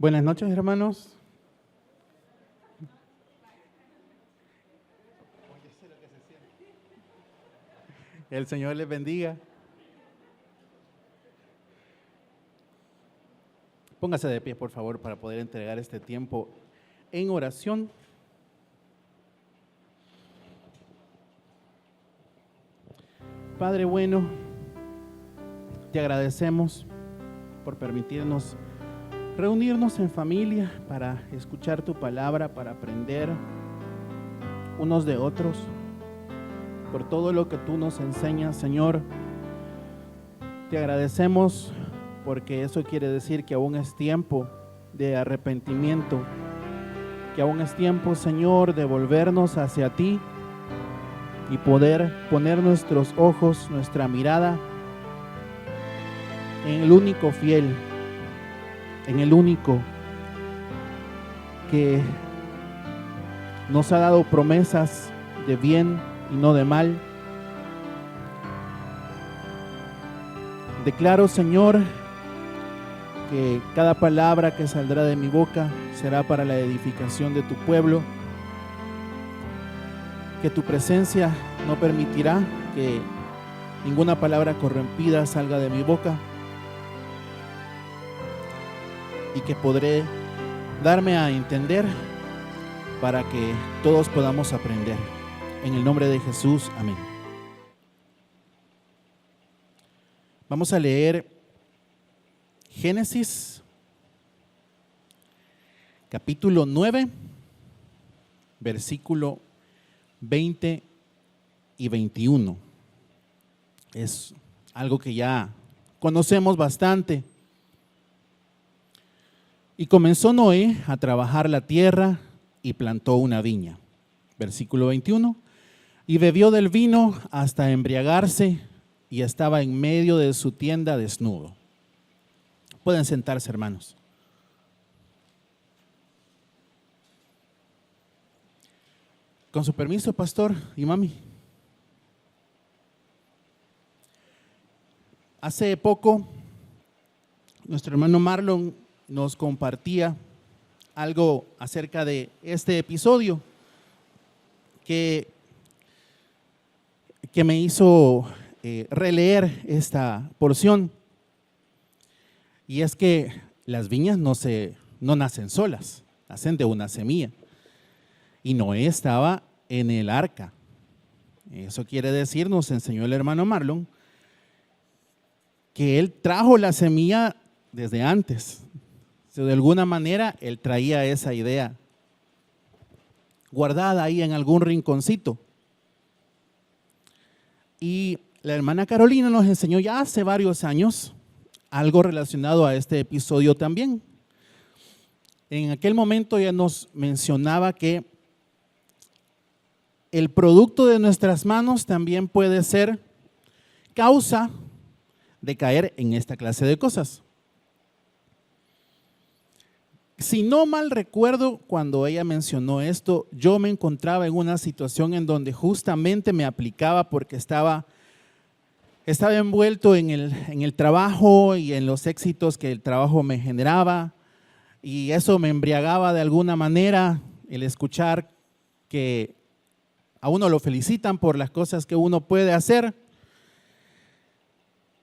Buenas noches, hermanos. El Señor les bendiga. Póngase de pie, por favor, para poder entregar este tiempo en oración. Padre bueno, te agradecemos por permitirnos reunirnos en familia para escuchar tu palabra, para aprender unos de otros, por todo lo que tú nos enseñas, Señor. Te agradecemos porque eso quiere decir que aún es tiempo de arrepentimiento, que aún es tiempo, Señor, de volvernos hacia ti y poder poner nuestros ojos, nuestra mirada en el único fiel, en el único que nos ha dado promesas de bien y no de mal. Declaro, Señor, que cada palabra que saldrá de mi boca será para la edificación de tu pueblo, que tu presencia no permitirá que ninguna palabra corrompida salga de mi boca y que podré darme a entender para que todos podamos aprender. En el nombre de Jesús, amén. Vamos a leer Génesis, capítulo 9, versículo 20 y 21. Es algo que ya conocemos bastante. Y comenzó Noé a trabajar la tierra y plantó una viña. Versículo 21. Y bebió del vino hasta embriagarse y estaba en medio de su tienda desnudo. Pueden sentarse, hermanos. Con su permiso, pastor y mami. Hace poco, nuestro hermano Marlon nos compartía algo acerca de este episodio que me hizo releer esta porción. Y es que las viñas no nacen solas, nacen de una semilla. Y Noé estaba en el arca. Eso quiere decir, nos enseñó el hermano Marlon, que él trajo la semilla desde antes. De alguna manera, él traía esa idea guardada ahí en algún rinconcito. Y la hermana Carolina nos enseñó ya hace varios años algo relacionado a este episodio también. En aquel momento ella nos mencionaba que el producto de nuestras manos también puede ser causa de caer en esta clase de cosas. Si no mal recuerdo, cuando ella mencionó esto, yo me encontraba en una situación en donde justamente me aplicaba porque estaba envuelto en el trabajo y en los éxitos que el trabajo me generaba, y eso me embriagaba de alguna manera, el escuchar que a uno lo felicitan por las cosas que uno puede hacer.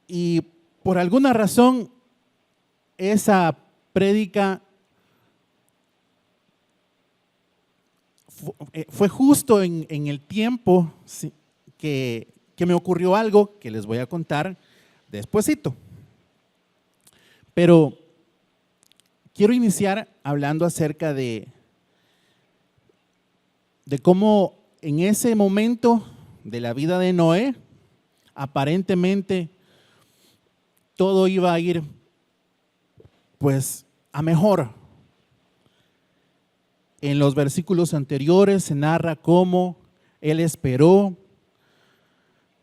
Y por alguna razón, esa prédica fue justo en el tiempo que me ocurrió algo que les voy a contar despuesito. Pero quiero iniciar hablando acerca de cómo en ese momento de la vida de Noé, aparentemente todo iba a ir pues a mejor. En los versículos anteriores se narra cómo él esperó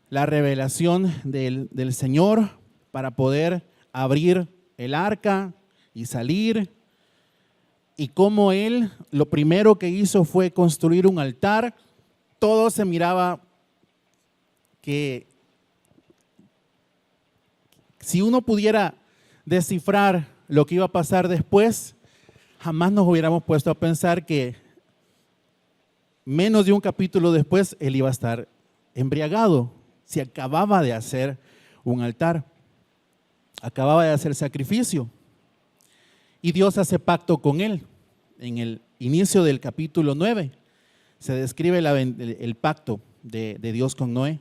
la revelación del Señor para poder abrir el arca y salir, y cómo él lo primero que hizo fue construir un altar. Todo se miraba que si uno pudiera descifrar lo que iba a pasar después, jamás nos hubiéramos puesto a pensar que menos de un capítulo después él iba a estar embriagado. Se acababa de hacer un altar, acababa de hacer sacrificio y Dios hace pacto con él. En el inicio del capítulo 9 se describe el pacto de Dios con Noé.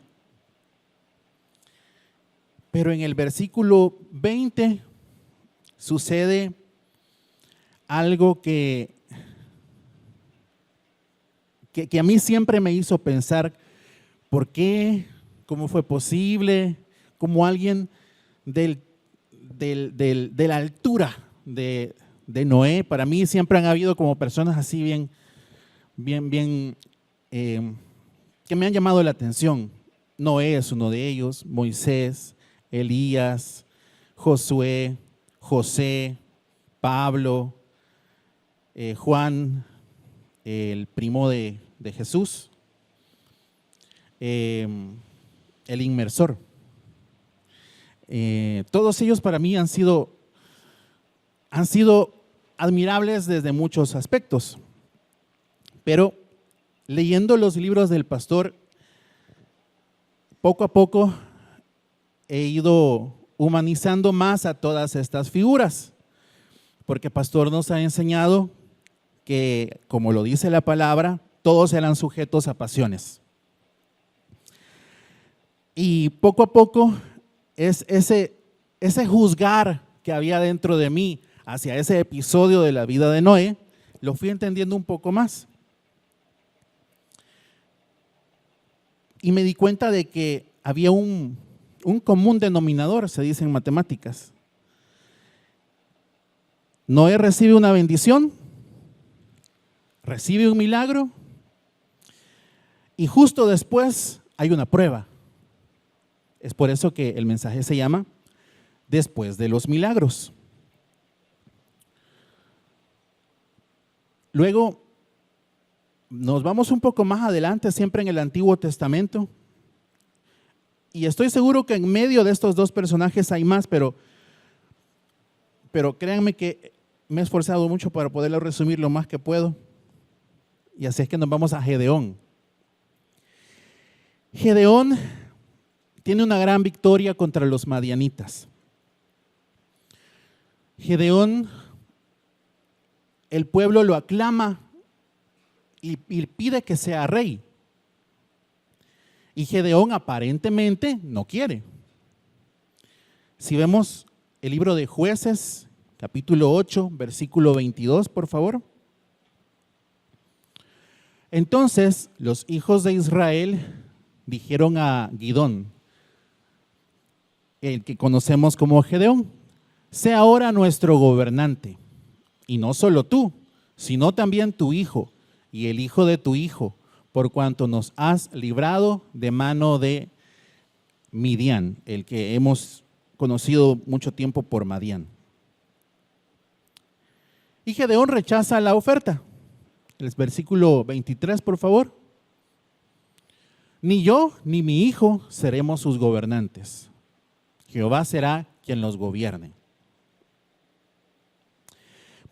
Pero en el versículo 20 sucede algo que a mí siempre me hizo pensar, ¿por qué? ¿Cómo fue posible? ¿Cómo alguien de la altura de Noé? Para mí siempre han habido como personas así bien, que me han llamado la atención. Noé es uno de ellos, Moisés, Elías, Josué, José, Pablo, Juan, el primo de Jesús, el inmersor. Todos ellos para mí han sido admirables desde muchos aspectos, pero leyendo los libros del pastor, poco a poco he ido humanizando más a todas estas figuras, porque el pastor nos ha enseñado que, como lo dice la palabra, todos eran sujetos a pasiones. Y poco a poco es ese juzgar que había dentro de mí hacia ese episodio de la vida de Noé, lo fui entendiendo un poco más. Y me di cuenta de que había un común denominador, se dice en matemáticas. Noé recibe una bendición, recibe un milagro y justo después hay una prueba. Es por eso que el mensaje se llama Después de los milagros. Luego nos vamos un poco más adelante, siempre en el Antiguo Testamento. Y estoy seguro que en medio de estos dos personajes hay más, pero créanme que me he esforzado mucho para poderlo resumir lo más que puedo. Y así es que nos vamos a Gedeón. Gedeón tiene una gran victoria contra los madianitas. Gedeón, el pueblo lo aclama y pide que sea rey. Y Gedeón aparentemente no quiere. Si vemos el libro de Jueces, capítulo 8, versículo 22, por favor. Entonces los hijos de Israel dijeron a Gidón, el que conocemos como Gedeón, sé ahora nuestro gobernante, y no solo tú, sino también tu hijo y el hijo de tu hijo, por cuanto nos has librado de mano de Midian, el que hemos conocido mucho tiempo por Madián. Y Gedeón rechaza la oferta. El versículo 23, por favor. Ni yo ni mi hijo seremos sus gobernantes. Jehová será quien los gobierne.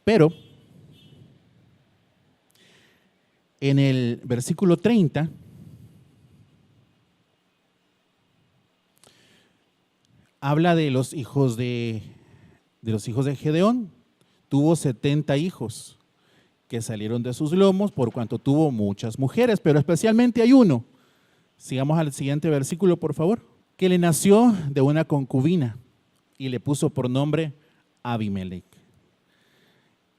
Pero en el versículo 30 habla de los hijos de Gedeón. Tuvo 70 hijos que salieron de sus lomos por cuanto tuvo muchas mujeres, pero especialmente hay uno. Sigamos al siguiente versículo, por favor. Que le nació de una concubina y le puso por nombre Abimelec.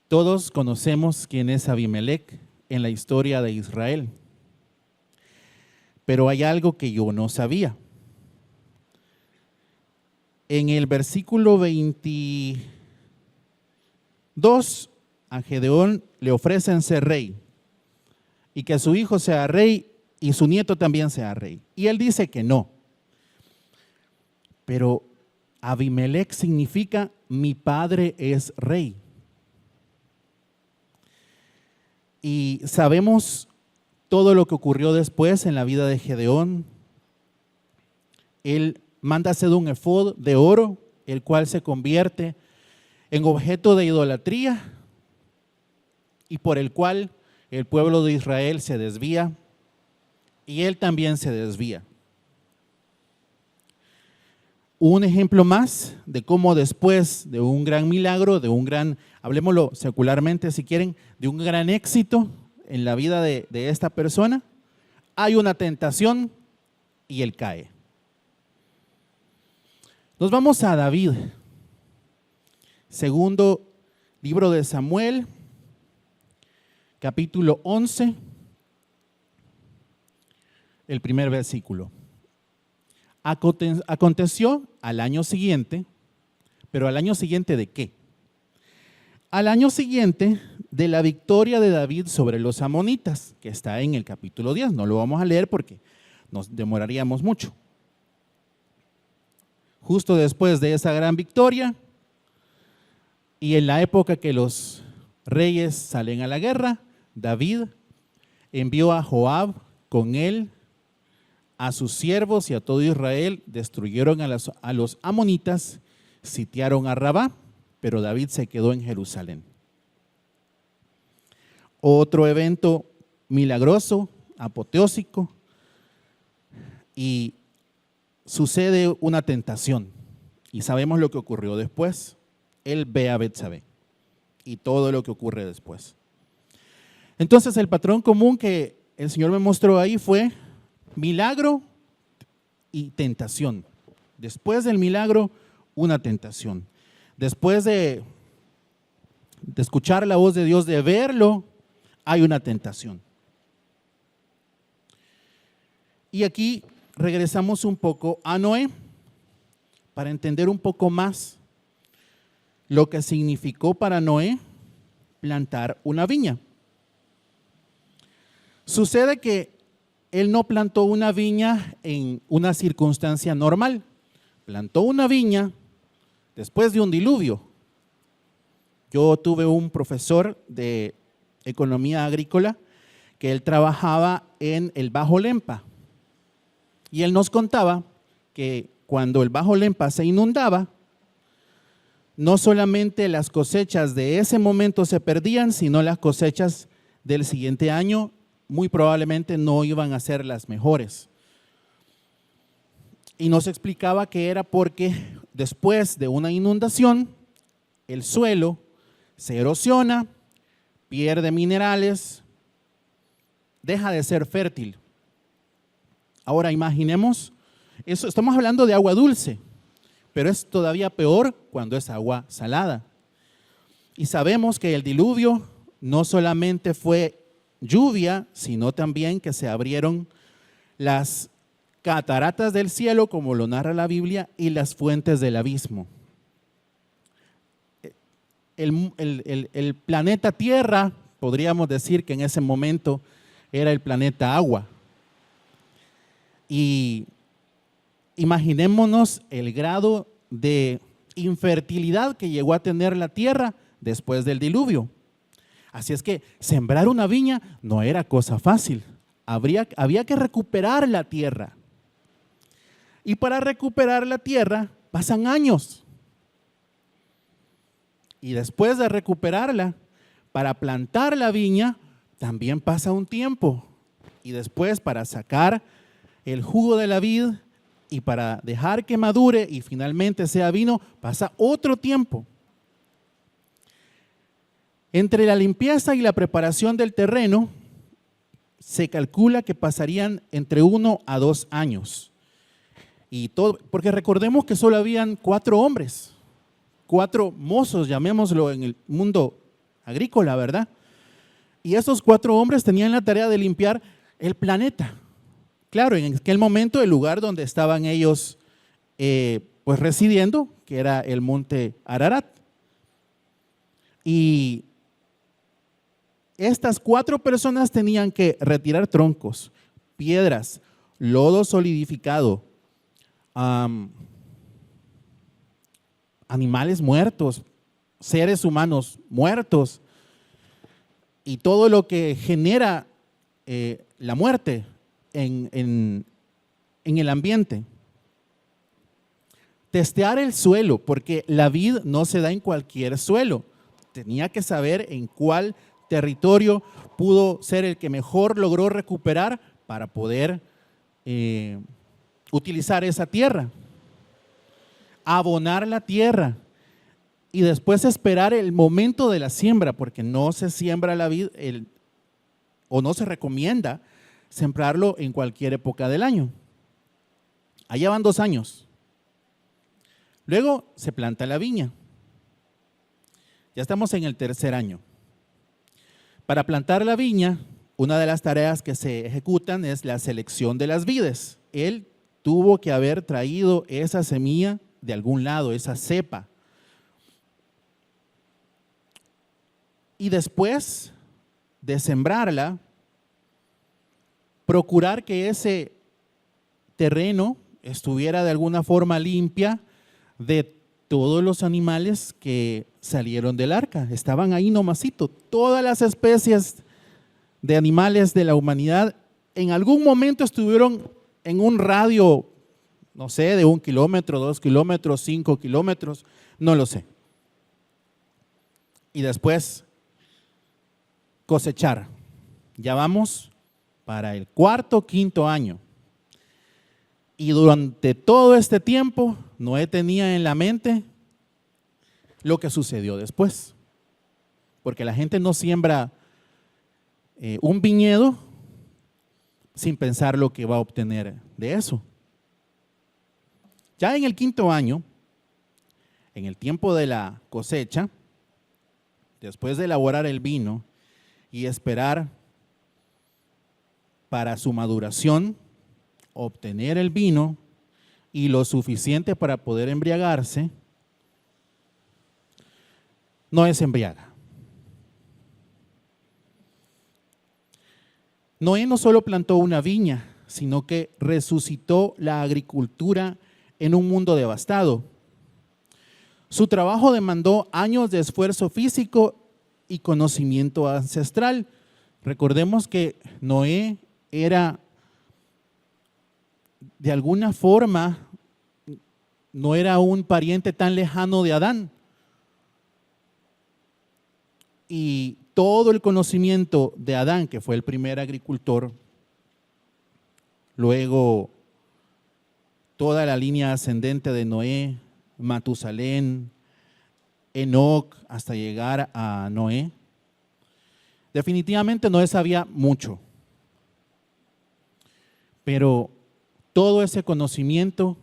Todos conocemos quién es Abimelec en la historia de Israel. Pero hay algo que yo no sabía. En el versículo 22, a Gedeón le ofrecen ser rey y que su hijo sea rey y su nieto también sea rey. Y él dice que no. Pero Abimelec significa mi padre es rey. Y sabemos todo lo que ocurrió después en la vida de Gedeón. Él manda hacer un efod de oro, el cual se convierte en objeto de idolatría. y por el cual el pueblo de Israel se desvía y él también se desvía. Un ejemplo más de cómo después de un gran milagro, de un gran, hablemoslo secularmente si quieren, de un gran éxito en la vida de esta persona, hay una tentación y él cae. Nos vamos a David, segundo libro de Samuel, capítulo 11, el primer versículo. Aconteció al año siguiente, pero ¿al año siguiente de qué? Al año siguiente de la victoria de David sobre los amonitas, que está en el capítulo 10. No lo vamos a leer porque nos demoraríamos mucho. Justo después de esa gran victoria y en la época que los reyes salen a la guerra, David envió a Joab con él, a sus siervos y a todo Israel, destruyeron a los amonitas, sitiaron a Rabá, pero David se quedó en Jerusalén. Otro evento milagroso, apoteósico, y sucede una tentación. Y sabemos lo que ocurrió después. Él ve a Betsabé y todo lo que ocurre después. Entonces el patrón común que el Señor me mostró ahí fue milagro y tentación. Después del milagro, una tentación. Después de escuchar la voz de Dios, de verlo, hay una tentación. Y aquí regresamos un poco a Noé para entender un poco más lo que significó para Noé plantar una viña. Sucede que él no plantó una viña en una circunstancia normal. Plantó una viña después de un diluvio. Yo tuve un profesor de economía agrícola que él trabajaba en el Bajo Lempa. Y él nos contaba que cuando el Bajo Lempa se inundaba, no solamente las cosechas de ese momento se perdían, sino las cosechas del siguiente año muy probablemente no iban a ser las mejores. Y nos explicaba que era porque después de una inundación, el suelo se erosiona, pierde minerales, deja de ser fértil. Ahora imaginemos, eso, estamos hablando de agua dulce, pero es todavía peor cuando es agua salada. Y sabemos que el diluvio no solamente fue lluvia, sino también que se abrieron las cataratas del cielo, como lo narra la Biblia, y las fuentes del abismo. El planeta Tierra, podríamos decir que en ese momento era el planeta agua. Y imaginémonos el grado de infertilidad que llegó a tener la tierra después del diluvio. Así es que sembrar una viña no era cosa fácil. Había que recuperar la tierra. Y para recuperar la tierra pasan años. Y después de recuperarla, para plantar la viña también pasa un tiempo. Y después para sacar el jugo de la vid y para dejar que madure y finalmente sea vino, pasa otro tiempo. Entre la limpieza y la preparación del terreno, se calcula que pasarían entre 1 a 2 años. Y todo, porque recordemos que solo habían 4 hombres, 4 mozos, llamémoslo en el mundo agrícola, ¿verdad? Y esos 4 hombres tenían la tarea de limpiar el planeta. Claro, en aquel momento el lugar donde estaban ellos pues residiendo, que era el monte Ararat. Y estas 4 personas tenían que retirar troncos, piedras, lodo solidificado, animales muertos, seres humanos muertos y todo lo que genera la muerte en el ambiente. Testear el suelo, porque la vid no se da en cualquier suelo. Tenía que saber en cuál territorio pudo ser el que mejor logró recuperar para poder utilizar esa tierra, abonar la tierra y después esperar el momento de la siembra, porque no se siembra la vid o no se recomienda sembrarlo en cualquier época del año. Allá van 2 años. Luego se planta la viña. Ya estamos en el 3er año. Para plantar la viña, una de las tareas que se ejecutan es la selección de las vides. Él tuvo que haber traído esa semilla de algún lado, esa cepa. Y después de sembrarla, procurar que ese terreno estuviera de alguna forma limpia de todos los animales que salieron del arca. Estaban ahí nomasito. Todas las especies de animales de la humanidad en algún momento estuvieron en un radio, no sé, de 1 kilómetro, 2 kilómetros, 5 kilómetros, no lo sé. Y después cosechar. Ya vamos para el 4º, 5º año. Y durante todo este tiempo, Noé tenía en la mente lo que sucedió después. Porque la gente no siembra un viñedo sin pensar lo que va a obtener de eso. Ya en el 5º año, en el tiempo de la cosecha, después de elaborar el vino y esperar para su maduración, obtener el vino y lo suficiente para poder embriagarse, Noé se embriaga. Noé no solo plantó una viña, sino que resucitó la agricultura en un mundo devastado. Su trabajo demandó años de esfuerzo físico y conocimiento ancestral. Recordemos que Noé era, de alguna forma, no era un pariente tan lejano de Adán. Y todo el conocimiento de Adán, que fue el primer agricultor, luego toda la línea ascendente de Noé, Matusalén, Enoc, hasta llegar a Noé, definitivamente Noé sabía mucho. Pero todo ese conocimiento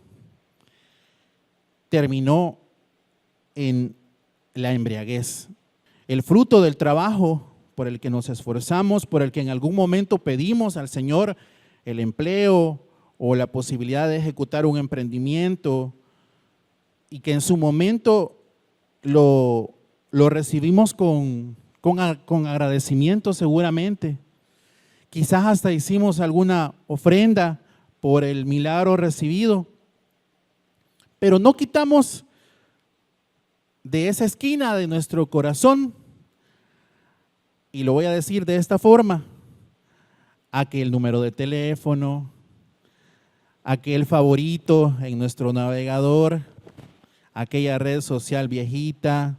terminó en la embriaguez. El fruto del trabajo por el que nos esforzamos, por el que en algún momento pedimos al Señor el empleo o la posibilidad de ejecutar un emprendimiento y que en su momento lo recibimos con agradecimiento seguramente. Quizás hasta hicimos alguna ofrenda por el milagro recibido, pero no quitamos de esa esquina de nuestro corazón, y lo voy a decir de esta forma, aquel número de teléfono, aquel favorito en nuestro navegador, aquella red social viejita,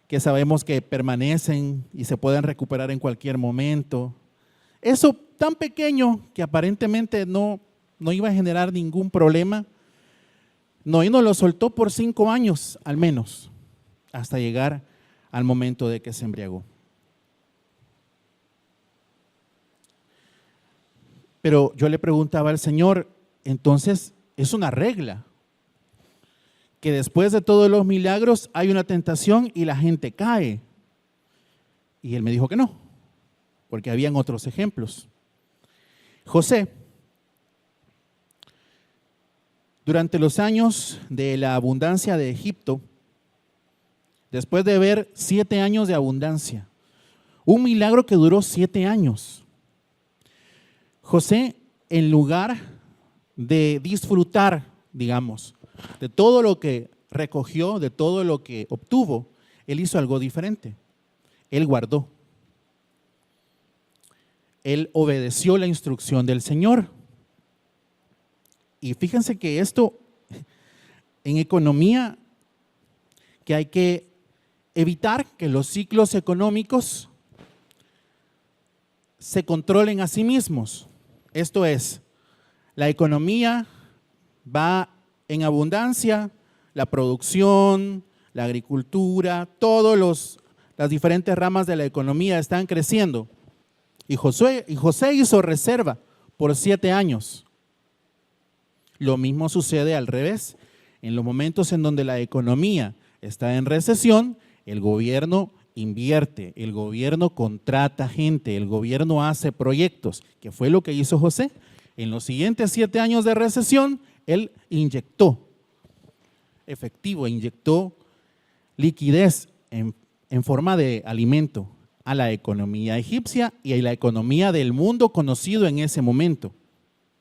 que sabemos que permanecen y se pueden recuperar en cualquier momento. Eso tan pequeño que aparentemente no iba a generar ningún problema, Noé nos lo soltó por 5 años al menos, hasta llegar al momento de que se embriagó. Pero yo le preguntaba al Señor, entonces es una regla, que después de todos los milagros hay una tentación y la gente cae. Y Él me dijo que no, porque habían otros ejemplos. José, durante los años de la abundancia de Egipto, después de ver 7 años de abundancia, un milagro que duró 7 años, José, en lugar de disfrutar, digamos, de todo lo que recogió, de todo lo que obtuvo, él hizo algo diferente. Él guardó. Él obedeció la instrucción del Señor. Y fíjense que esto en economía, que hay que evitar que los ciclos económicos se controlen a sí mismos. Esto es, la economía va en abundancia, la producción, la agricultura, las diferentes ramas de la economía están creciendo. Y José hizo reserva por 7 años. Lo mismo sucede al revés. En los momentos en donde la economía está en recesión, el gobierno invierte, el gobierno contrata gente, el gobierno hace proyectos, que fue lo que hizo José. En los siguientes 7 años de recesión, él inyectó efectivo, inyectó liquidez en forma de alimento a la economía egipcia y a la economía del mundo conocido en ese momento.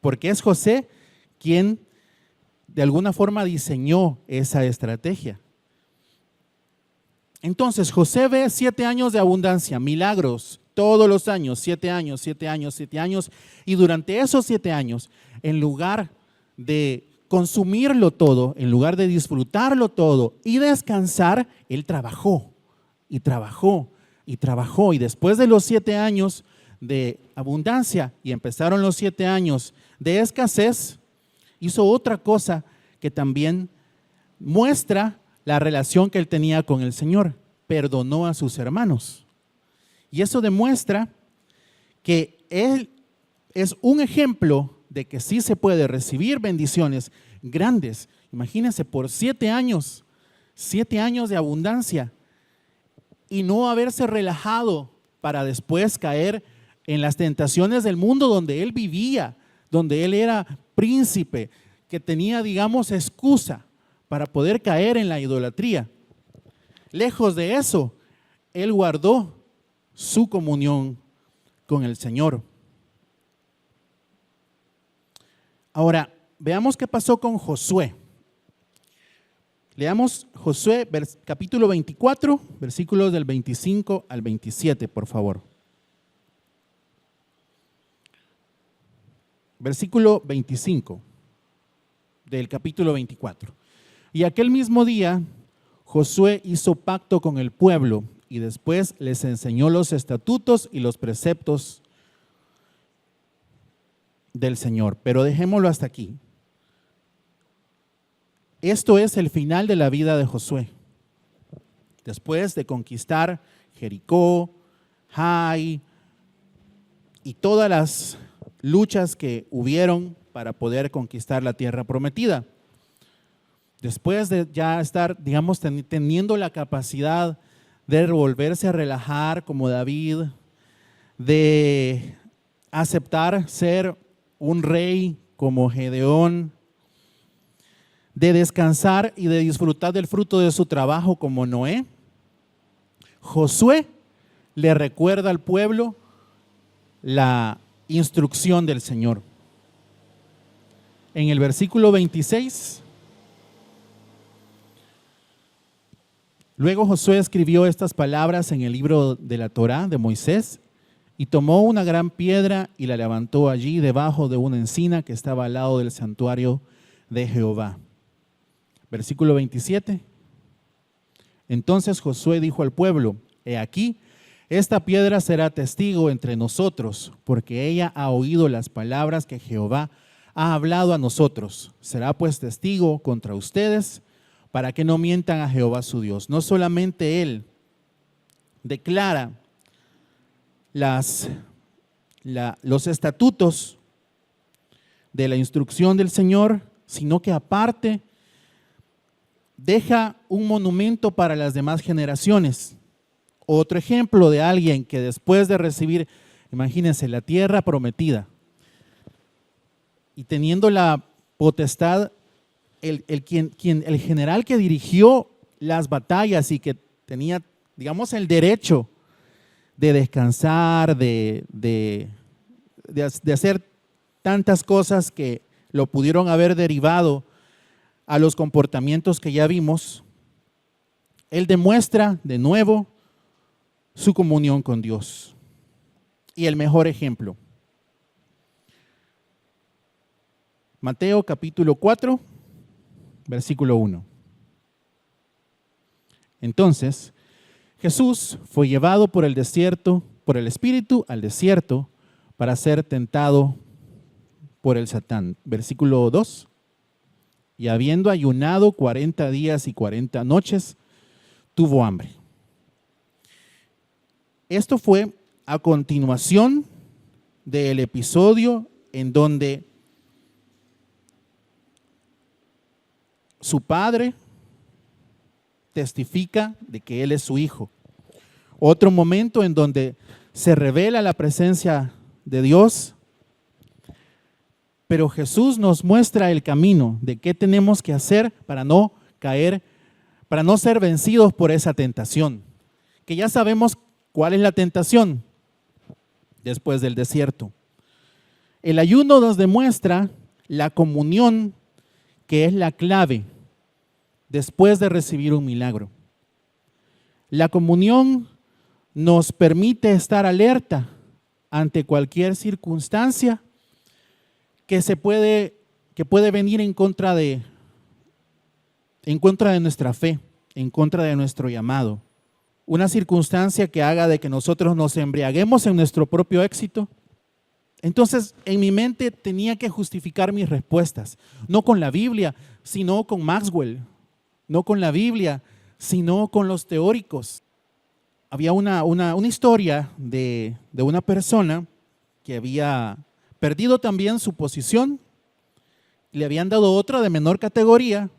Porque es José quien de alguna forma diseñó esa estrategia. Entonces, José ve 7 años de abundancia, milagros, todos los años, 7 años, 7 años, 7 años, y durante esos 7 años, en lugar de consumirlo todo, en lugar de disfrutarlo todo y descansar, él trabajó y trabajó y trabajó, y después de los 7 años de abundancia y empezaron los 7 años de escasez, hizo otra cosa que también muestra la relación que él tenía con el Señor: perdonó a sus hermanos. Y eso demuestra que él es un ejemplo de que sí se puede recibir bendiciones grandes. Imagínense, por 7 años de abundancia, y no haberse relajado para después caer en las tentaciones del mundo donde él vivía, donde él era príncipe, que tenía, digamos, excusa para poder caer en la idolatría. Lejos de eso, él guardó su comunión con el Señor. Ahora, veamos qué pasó con Josué. Leamos Josué capítulo 24, versículos del 25 al 27, por favor. Versículo 25 del capítulo 24. Y aquel mismo día, Josué hizo pacto con el pueblo y después les enseñó los estatutos y los preceptos del Señor. Pero dejémoslo hasta aquí. Esto es el final de la vida de Josué. Después de conquistar Jericó, Jai y todas las luchas que hubieron para poder conquistar la tierra prometida. Después de ya estar, digamos, teniendo la capacidad de volverse a relajar como David, de aceptar ser un rey como Gedeón, de descansar y de disfrutar del fruto de su trabajo como Noé, Josué le recuerda al pueblo la instrucción del Señor. En el versículo 26, luego Josué escribió estas palabras en el libro de la Torá de Moisés y tomó una gran piedra y la levantó allí debajo de una encina que estaba al lado del santuario de Jehová. Versículo 27. Entonces Josué dijo al pueblo: he aquí, esta piedra será testigo entre nosotros, porque ella ha oído las palabras que Jehová ha hablado a nosotros. Será pues testigo contra ustedes, para que no mientan a Jehová su Dios. No solamente él declara los estatutos de la instrucción del Señor, sino que aparte deja un monumento para las demás generaciones. Otro ejemplo de alguien que después de recibir, imagínense, la tierra prometida y teniendo la potestad, el general que dirigió las batallas y que tenía, digamos, el derecho de descansar, de hacer tantas cosas que lo pudieron haber derivado a los comportamientos que ya vimos, él demuestra de nuevo su comunión con Dios. Y el mejor ejemplo, Mateo capítulo 4, versículo 1. Entonces, Jesús fue llevado por el desierto, por el Espíritu al desierto para ser tentado por el Satán. Versículo 2. Y habiendo ayunado 40 días y 40 noches, tuvo hambre. Esto fue a continuación del episodio en donde su padre testifica de que él es su hijo. Otro momento en donde se revela la presencia de Dios, pero Jesús nos muestra el camino de qué tenemos que hacer para no caer, para no ser vencidos por esa tentación, que ya sabemos cuál es la tentación después del desierto. El ayuno nos demuestra la comunión, que es la clave después de recibir un milagro. La comunión nos permite estar alerta ante cualquier circunstancia que puede venir en contra de nuestra fe, en contra de nuestro llamado. Una circunstancia que haga de que nosotros nos embriaguemos en nuestro propio éxito. Entonces, en mi mente tenía que justificar mis respuestas, no con la Biblia, sino con Maxwell, no con la Biblia, sino con los teóricos. Había una historia de una persona que había perdido también su posición, le habían dado otra de menor categoría,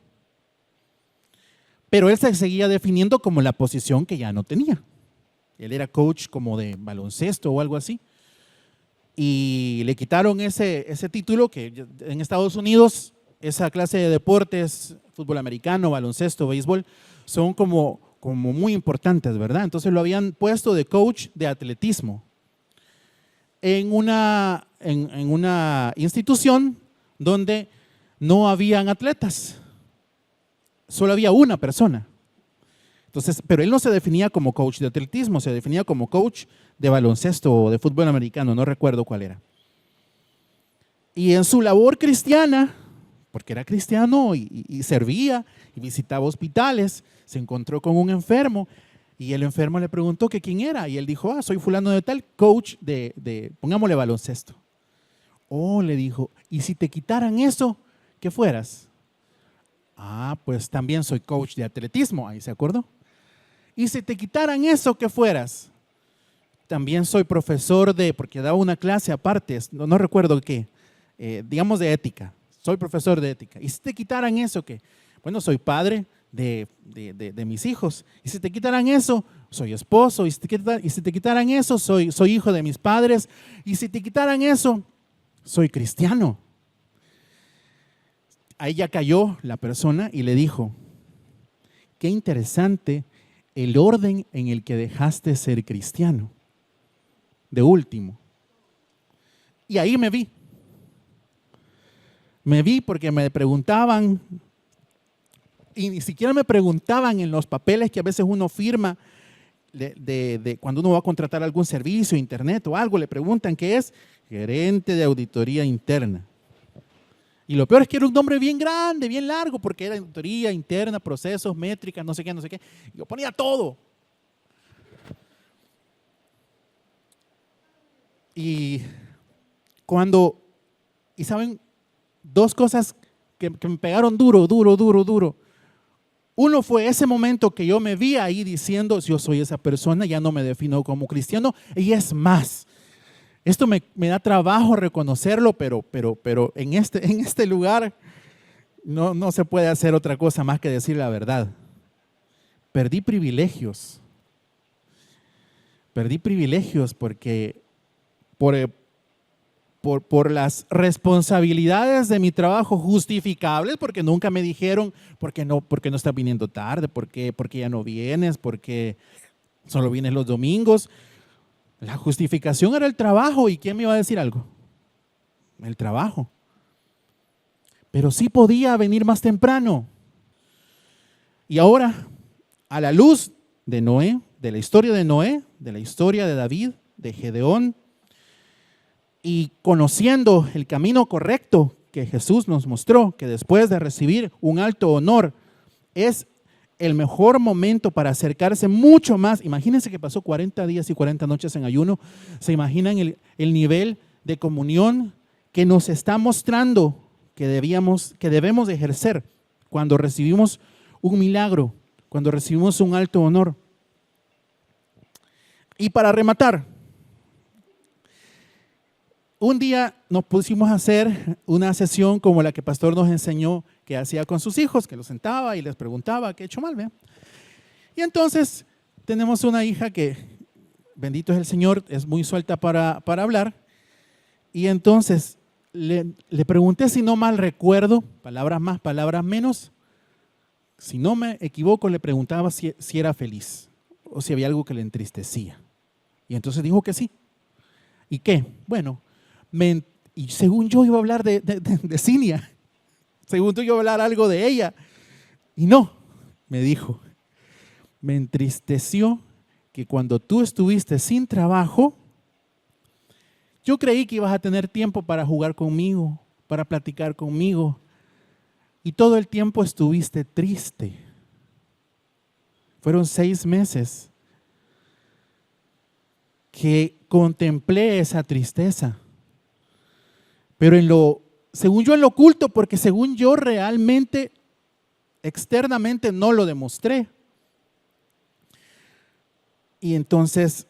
pero él se seguía definiendo como la posición que ya no tenía. Él era coach como de baloncesto o algo así. Y le quitaron ese título, que en Estados Unidos esa clase de deportes, fútbol americano, baloncesto, béisbol, son como muy importantes, ¿verdad? Entonces lo habían puesto de coach de atletismo en una institución donde no habían atletas, solo había una persona. Entonces, pero él no se definía como coach de atletismo, se definía como coach de baloncesto o de fútbol americano, no recuerdo cuál era. Y en su labor cristiana, porque era cristiano y servía y visitaba hospitales, se encontró con un enfermo y el enfermo le preguntó que quién era y él dijo, soy fulano de tal, coach pongámosle baloncesto. Oh, le dijo, ¿y si te quitaran eso, qué fueras? Pues también soy coach de atletismo, ahí se acordó. ¿Y si te quitaran eso, qué fueras? También soy profesor porque daba una clase aparte, no recuerdo qué, digamos de ética. Soy profesor de ética. ¿Y si te quitaran eso, qué? Bueno, soy padre de mis hijos. ¿Y si te quitaran eso, soy esposo? ¿Y si te quitaran eso, soy hijo de mis padres? ¿Y si te quitaran eso, soy cristiano? Ahí ya cayó la persona y le dijo, qué interesante el orden en el que dejaste ser cristiano. De último. Y ahí me vi. Me vi porque me preguntaban, y ni siquiera me preguntaban en los papeles que a veces uno firma de cuando uno va a contratar algún servicio, internet o algo, le preguntan qué es gerente de auditoría interna. Y lo peor es que era un nombre bien grande, bien largo, porque era auditoría interna, procesos, métricas, no sé qué, no sé qué. Yo ponía todo. Y saben, dos cosas que me pegaron duro. Uno fue ese momento que yo me vi ahí diciendo, yo soy esa persona, ya no me defino como cristiano. Y es más, esto me da trabajo reconocerlo, pero en este lugar no se puede hacer otra cosa más que decir la verdad. Perdí privilegios. Porque por las responsabilidades de mi trabajo justificables, porque nunca me dijeron por qué no estás viniendo tarde, por qué ya no vienes, porque solo vienes los domingos. La justificación era el trabajo. ¿Y quién me iba a decir algo? El trabajo. Pero sí podía venir más temprano. Y ahora, a la luz de Noé, de la historia de Noé, de la historia de David, de Gedeón, y conociendo el camino correcto que Jesús nos mostró, que después de recibir un alto honor es el mejor momento para acercarse mucho más. Imagínense que pasó 40 días y 40 noches en ayuno. ¿Se imaginan el nivel de comunión que nos está mostrando que debemos de ejercer cuando recibimos un milagro, cuando recibimos un alto honor? Y para rematar, un día nos pusimos a hacer una sesión como la que el pastor nos enseñó que hacía con sus hijos, que los sentaba y les preguntaba qué he hecho mal, ¿ve? Y entonces tenemos una hija que, bendito es el Señor, es muy suelta para hablar. Y entonces le pregunté, si no mal recuerdo, palabras más, palabras menos, si no me equivoco, le preguntaba si era feliz o si había algo que le entristecía. Y entonces dijo que sí. ¿Y qué? Bueno, y según yo iba a hablar de Cinia, según yo iba a hablar algo de ella. Y no, me dijo, me entristeció que cuando tú estuviste sin trabajo, yo creí que ibas a tener tiempo para jugar conmigo, para platicar conmigo, y todo el tiempo estuviste triste. Fueron 6 meses que contemplé esa tristeza. Pero según yo en lo oculto, porque según yo realmente, externamente no lo demostré. Y entonces,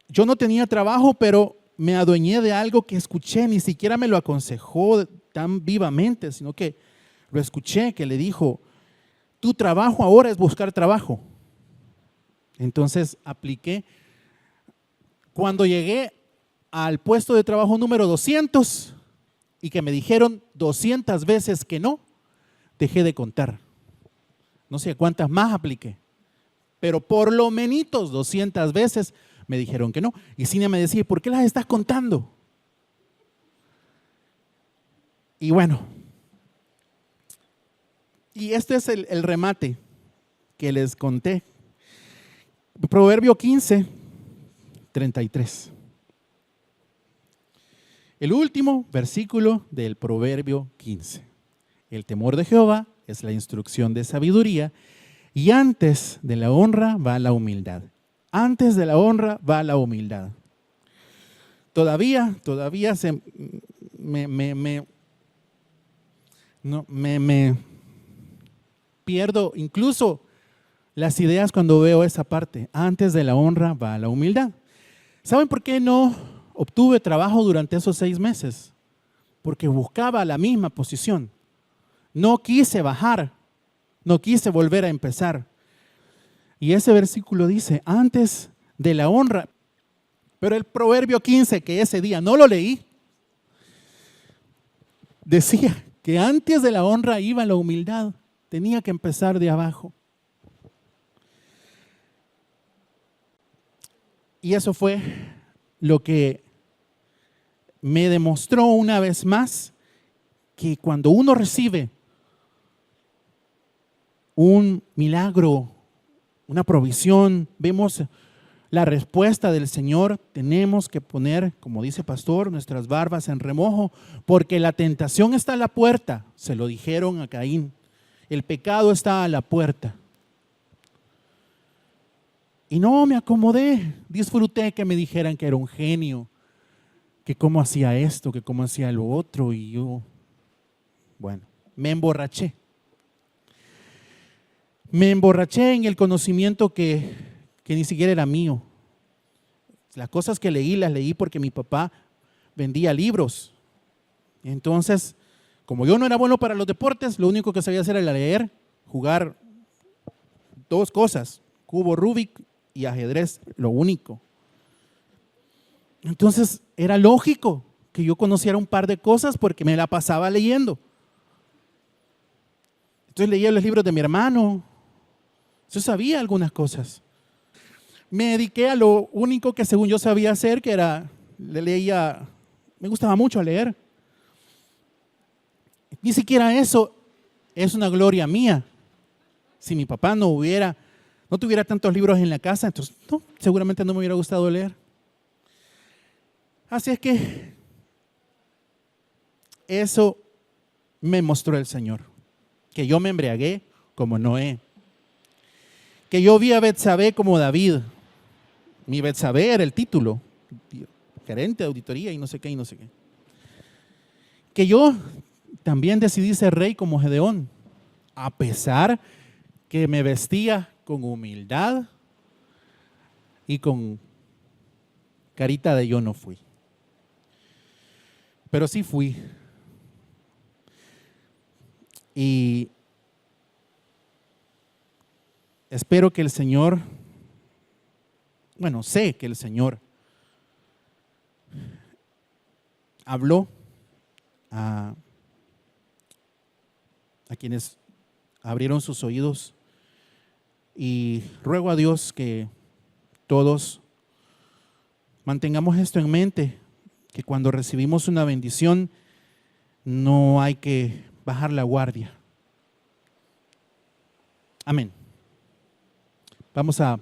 yo no tenía trabajo, pero me adueñé de algo que escuché, ni siquiera me lo aconsejó tan vivamente, sino que lo escuché, que le dijo, tu trabajo ahora es buscar trabajo. Entonces apliqué. Cuando llegué al puesto de trabajo número 200 y que me dijeron 200 veces que no, dejé de contar. No sé cuántas más apliqué, pero por lo menos 200 veces me dijeron que no. Y Cinia me decía, ¿por qué las estás contando? Y bueno, y este es el remate que les conté. Proverbio 15, 33. El último versículo del Proverbio 15. El temor de Jehová es la instrucción de sabiduría, y antes de la honra va la humildad. Antes de la honra va la humildad. Todavía me pierdo incluso las ideas cuando veo esa parte. Antes de la honra va la humildad. ¿Saben por qué no obtuve trabajo durante esos 6 meses? Porque buscaba la misma posición. No quise bajar, no quise volver a empezar. Y ese versículo dice, antes de la honra. Pero el Proverbio 15, que ese día no lo leí, decía que antes de la honra iba la humildad. Tenía que empezar de abajo. Y eso fue lo que me demostró una vez más que cuando uno recibe un milagro, una provisión, vemos la respuesta del Señor, tenemos que poner, como dice pastor, nuestras barbas en remojo, porque la tentación está a la puerta, se lo dijeron a Caín, el pecado está a la puerta. Y no me acomodé, disfruté que me dijeran que era un genio, que cómo hacía esto, que cómo hacía lo otro, y yo, bueno, me emborraché. Me emborraché en el conocimiento que ni siquiera era mío. Las cosas que leí, las leí porque mi papá vendía libros. Entonces, como yo no era bueno para los deportes, lo único que sabía hacer era leer, jugar 2 cosas, cubo Rubik y ajedrez, lo único. Entonces, era lógico que yo conociera un par de cosas porque me la pasaba leyendo. Entonces leía los libros de mi hermano. Yo sabía algunas cosas. Me dediqué a lo único que según yo sabía hacer, que era, me gustaba mucho leer. Ni siquiera eso es una gloria mía. Si mi papá no tuviera tantos libros en la casa, entonces no, seguramente no me hubiera gustado leer. Así es que eso me mostró el Señor, que yo me embriagué como Noé que yo vi a Betsabé como David. Mi Betsabé era el título, gerente de auditoría y no sé qué y no sé qué. Que yo también decidí ser rey como Gedeón, a pesar que me vestía con humildad y con carita de yo no fui. Pero sí fui. Y espero que el Señor, sé que el Señor habló a quienes abrieron sus oídos, y ruego a Dios que todos mantengamos esto en mente, que cuando recibimos una bendición no hay que bajar la guardia. Amén. Vamos a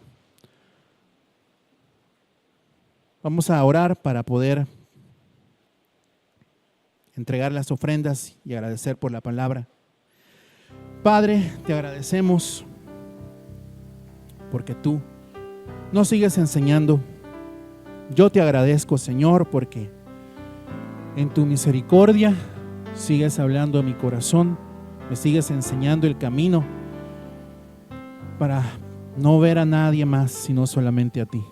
orar para poder entregar las ofrendas y agradecer por la palabra. Padre, te agradecemos porque tú nos sigues enseñando. Yo te agradezco, Señor, porque en tu misericordia sigues hablando a mi corazón, me sigues enseñando el camino para no ver a nadie más, sino solamente a ti.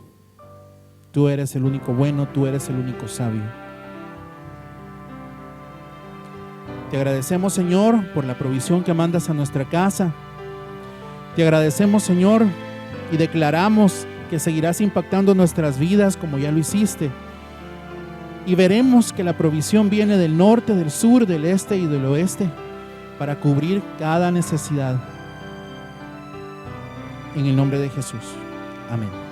Tú eres el único bueno, tú eres el único sabio. Te agradecemos, Señor, por la provisión que mandas a nuestra casa. Te agradecemos, Señor, y declaramos que seguirás impactando nuestras vidas como ya lo hiciste. Y veremos que la provisión viene del norte, del sur, del este y del oeste para cubrir cada necesidad. En el nombre de Jesús. Amén.